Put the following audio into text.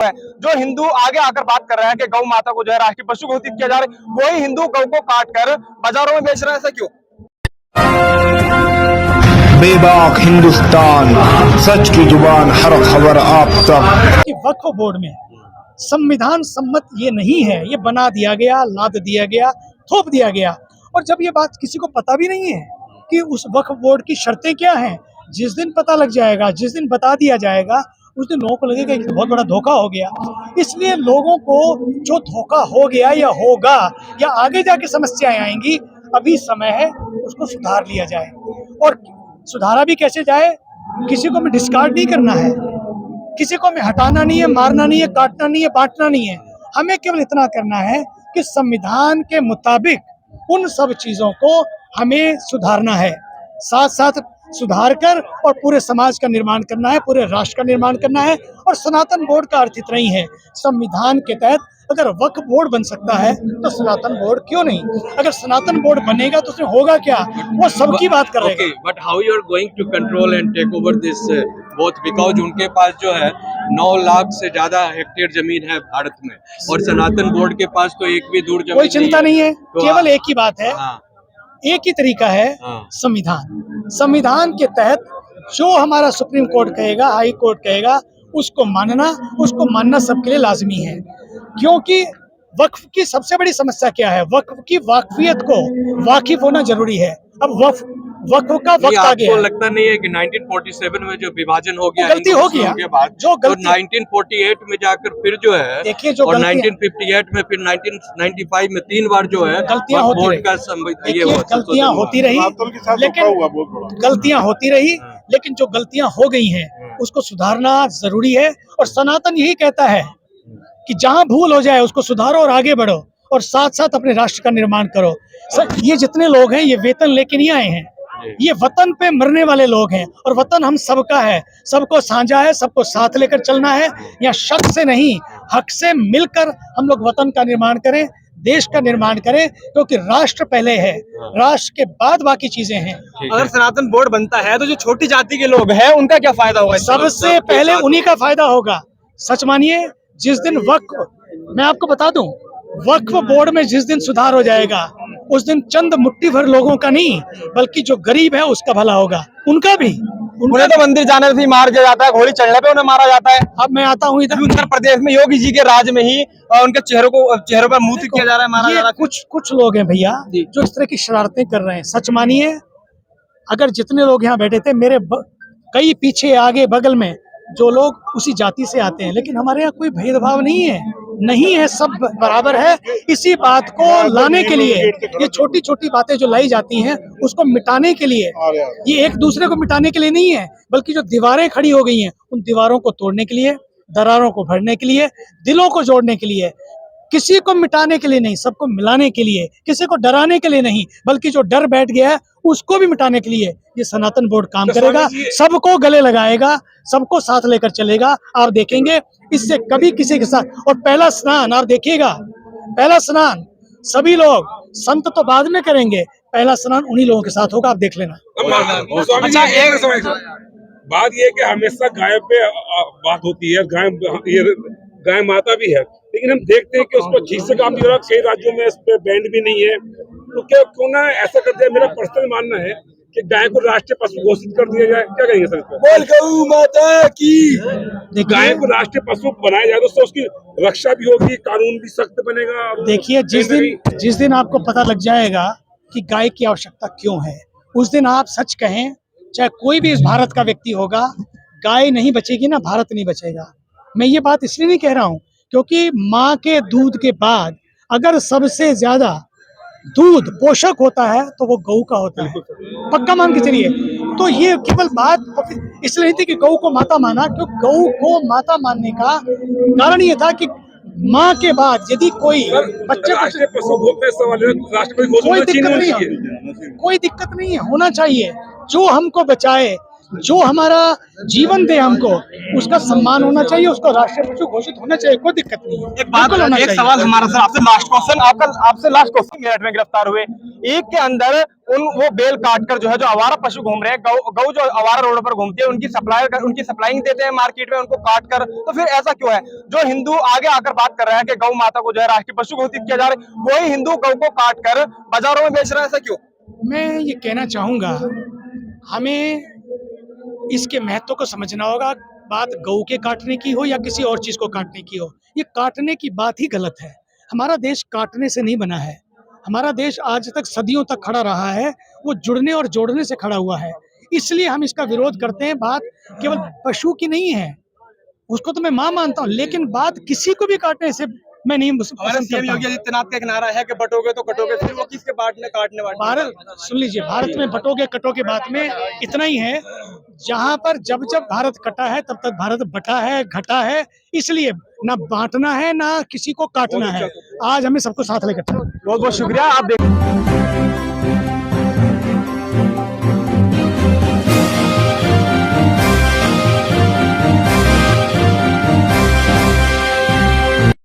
है। जो हिंदू आगे आकर बात कर रहा है कि गौ माता को जो है राष्ट्रीय पशु घोषित किया जा रहा है, वही हिंदू गौ को काट कर बाजारों में बेच रहे हैं, ऐसा क्यों? बेबाक हिंदुस्तान, सच की जुबान, हर खबर आप तक। कि वक्फ बोर्ड में संविधान सम्मत ये नहीं है, ये बना दिया गया, लाद दिया गया, थोप दिया गया। और जब ये बात किसी को पता भी नहीं है कि उस वक्फ बोर्ड की शर्तें क्या हैं, जिस दिन पता लग जाएगा, जिस दिन बता दिया जाएगा, उस दिन लोगों को लगेगा कि बहुत बड़ा धोखा हो गया। इसलिए लोगों को जो धोखा हो गया या होगा या आगे जाके समस्याएं आएंगी, अभी समय है उसको सुधार लिया जाए। और सुधारा भी कैसे जाए? किसी को हमें डिस्कार्ड नहीं करना है, किसी को हमें हटाना नहीं है, मारना नहीं है, काटना नहीं है, बांटना नहीं है। हमें केवल इतना करना है कि संविधान के मुताबिक उन सब चीजों को हमें सुधारना है, साथ साथ सुधार कर और पूरे समाज का निर्माण करना है, पूरे राष्ट्र का निर्माण करना है। और सनातन बोर्ड का अर्थ इतना ही है, संविधान के तहत अगर वक्फ बोर्ड बन सकता है तो सनातन बोर्ड क्यों नहीं? अगर सनातन बोर्ड बनेगा तो उसमें होगा क्या, वो सबकी बात करेगा। But how you are going to control and take over this both, because उनके पास जो है 9 लाख से ज्यादा हेक्टेयर जमीन है भारत में, और सनातन बोर्ड के पास तो एक भी दूर जमीन कोई चिंता नहीं है, तो केवल एक ही बात है, एक ही तरीका है, संविधान। संविधान के तहत जो हमारा सुप्रीम कोर्ट कहेगा, हाई कोर्ट कहेगा, उसको मानना सबके लिए लाजमी है। क्योंकि वक्फ की सबसे बड़ी समस्या क्या है? वक्फ की वाकफियत को वाकिफ होना जरूरी है। अब वक्फ का वक्त आ गया। आपको लगता नहीं है कि 1947 में जो विभाजन हो गया, गलती हो गया के बाद जो गलती, तो 1948 में जाकर फिर जो है, देखिए जो और गलती 1958 में, फिर 1995 में 3 बार जो है गलतियां होती रही, गलतियां होती रही, लेकिन गलतियां होती रही, लेकिन जो गलतियां हो गई हैं उसको सुधारना जरूरी है। और सनातन यही कहता है कि जहां भूल हो जाए उसको सुधारो और आगे बढ़ो, और साथ साथ अपने राष्ट्र का निर्माण करो। ये जितने लोग हैं ये वेतन लेके नहीं आए हैं, ये वतन पे मरने वाले लोग हैं, और वतन हम सबका है, सबको साझा है, सबको साथ लेकर चलना है। या शक से नहीं, हक से मिलकर हम लोग वतन का निर्माण करें, देश का निर्माण करें, क्योंकि राष्ट्र पहले है, राष्ट्र के बाद बाकी चीजें हैं। अगर सनातन बोर्ड बनता है तो जो छोटी जाति के लोग हैं उनका क्या फायदा होगा? सबसे पहले उन्हीं का फायदा होगा। सच मानिए, जिस दिन मैं आपको बता दूं, वक्फ बोर्ड में जिस दिन सुधार हो जाएगा, उस दिन चंद मुट्ठी भर लोगों का नहीं, बल्कि जो गरीब है उसका भला होगा, उनका भी। उन्हें तो मंदिर जाने से ही मार दिया जाता है, घोड़ी चढ़ने पे उन्हें मारा जाता है। अब मैं आता हूँ इधर, उत्तर प्रदेश में योगी जी के राज में ही उनके चेहरों पर मूर्ति किया जा रहा है, मारा जा रहा है। कुछ लोग हैं भैया जो इस तरह की शरारतें कर रहे हैं। सच मानिए, अगर जितने लोग यहाँ बैठे थे, मेरे कई पीछे आगे बगल में जो लोग उसी जाति से आते हैं, लेकिन हमारे यहाँ कोई भेदभाव नहीं है, सब बराबर है। इसी बात को लाने के लिए, ये छोटी छोटी बातें जो लाई जाती हैं उसको मिटाने के लिए, ये एक दूसरे को मिटाने के लिए नहीं है, बल्कि जो दीवारें खड़ी हो गई हैं उन दीवारों को तोड़ने के लिए, दरारों को भरने के लिए, दिलों को जोड़ने के लिए, किसी को मिटाने के लिए नहीं, सबको मिलाने के लिए, किसी को डराने के लिए नहीं, बल्कि जो डर बैठ गया है उसको भी मिटाने के लिए ये सनातन बोर्ड काम करेगा। सबको गले लगाएगा, सबको साथ लेकर चलेगा। आप देखेंगे इससे कभी किसी के साथ। और पहला स्नान आप देखिएगा, पहला स्नान सभी लोग, संत तो बाद में करेंगे, पहला स्नान उन्हीं लोगों के साथ होगा, आप देख लेना। अच्छा, एक बात ये कि हमेशा गाय पे बात होती है, गाय माता भी है, लेकिन हम देखते हैं कि उसको ठीक से काम नहीं हो रहा। कई राज्यों में इस पे बैंड भी नहीं है, तो क्यों ना ऐसा कर दिया? मेरा पर्सनल मानना है कि गाय को राष्ट्रीय पशु घोषित कर दिया जाए। क्या कहेंगे सर इस पर? बोल गऊ माता की, गाय को राष्ट्रीय पशु बनाया जाए तो उसकी रक्षा भी होगी, कानून भी सख्त बनेगा। देखिए, जिस दिन आपको पता लग जाएगा कि गाय की आवश्यकता क्यों है, उस दिन आप सच कहें, चाहे कोई भी इस भारत का व्यक्ति होगा, गाय नहीं बचेगी ना, भारत नहीं बचेगा। मैं ये बात इसलिए नहीं कह रहा हूँ क्योंकि माँ के दूध के बाद अगर सबसे ज्यादा दूध पोषक होता है तो वो गऊ का होता है, पक्का मान के चलिए। तो ये केवल बात इसलिए नहीं थी कि गऊ को माता माना, क्योंकि गऊ को माता मानने का कारण ये था कि माँ के बाद यदि कोई बच्चे कोई दिक्कत नहीं है, होना चाहिए। जो हमको बचाए, जो हमारा जीवन दे हमको, उसका सम्मान होना चाहिए, उसको राष्ट्रीय पशु घोषित होना चाहिए, कोई दिक्कत नहीं है। बिल्कुल होना एक चाहिए। सवाल हमारा सर आपसे लास्ट क्वेश्चन, आपसे लास्ट क्वेश्चन, मेरठ में गिरफ्तार हुए, एक के अंदर वो बेल काट कर जो है, जो आवारा पशु घूम रहे हैं, गौ जो आवारा रोड पर घूमती है, उनकी सप्लाइंग देते हैं मार्केट में, उनको काट कर। तो फिर ऐसा क्यों है? जो हिंदू आगे आकर बात कर रहे हैं कि गौ माता को जो है राष्ट्रीय पशु घोषित किया जा रहा है, वही हिंदू गौ को काट कर बाजारों में बेच रहे हैं, ऐसा क्यों? मैं ये कहना चाहूँगा, हमें इसके महत्व को समझना होगा। बात गऊ के काटने की हो या किसी और चीज़ को काटने की हो, ये काटने की बात ही गलत है। हमारा देश काटने से नहीं बना है। हमारा देश आज तक सदियों तक खड़ा रहा है, वो जुड़ने और जोड़ने से खड़ा हुआ है। इसलिए हम इसका विरोध करते हैं। बात केवल पशु की नहीं है, उसको तो मैं माँ मानता हूँ, लेकिन बात किसी को भी काटने से मैं नहीं हमारे पसंद सीएम करता योगी हूँ। आदित्यनाथ का एक नारा है कि बटोगे तो कटोगे, फिर वो किसके काटने वाले? भारत, सुन लीजिए, भारत में बटोगे कटोगे बात में इतना ही है, जहाँ पर जब जब भारत कटा है तब तक भारत बटा है, घटा है। इसलिए ना बांटना है, ना किसी को काटना है। आज हमें सबको साथ लेकर चलना है। बहुत बहुत शुक्रिया। आप देख